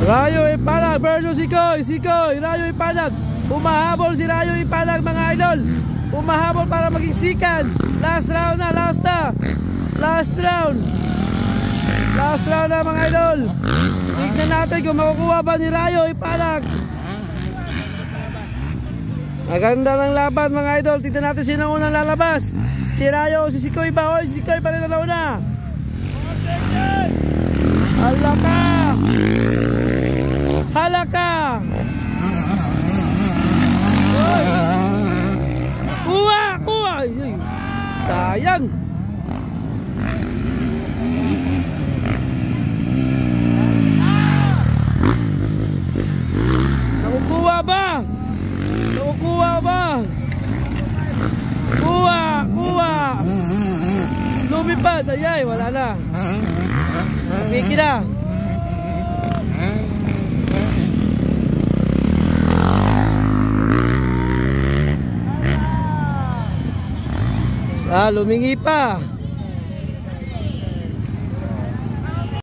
Rayo Ipanag versus Sikoy. Sikoy, Rayo Ipanag. Humahabol si Rayo Ipanag mga idol. Humahabol para maging sikan. Last round na, last na. Last round. Last round na mga idol. Tignan natin kung makukuha ba ni Rayo Ipanag. Maganda ng laban mga idol. Tignan natin sino unang lalabas. Si Rayo o si Sikoy ba? Oy, si Sikoy pa rin na nauna. Halaka! Halaka! Oy! Kuha! Kuha! Ay, sayang! Nakukuha ba? Nakukuha ba? Kuha! Kuha! Lumipad! Ayay! Wala na! Miki na! Lumingi pa!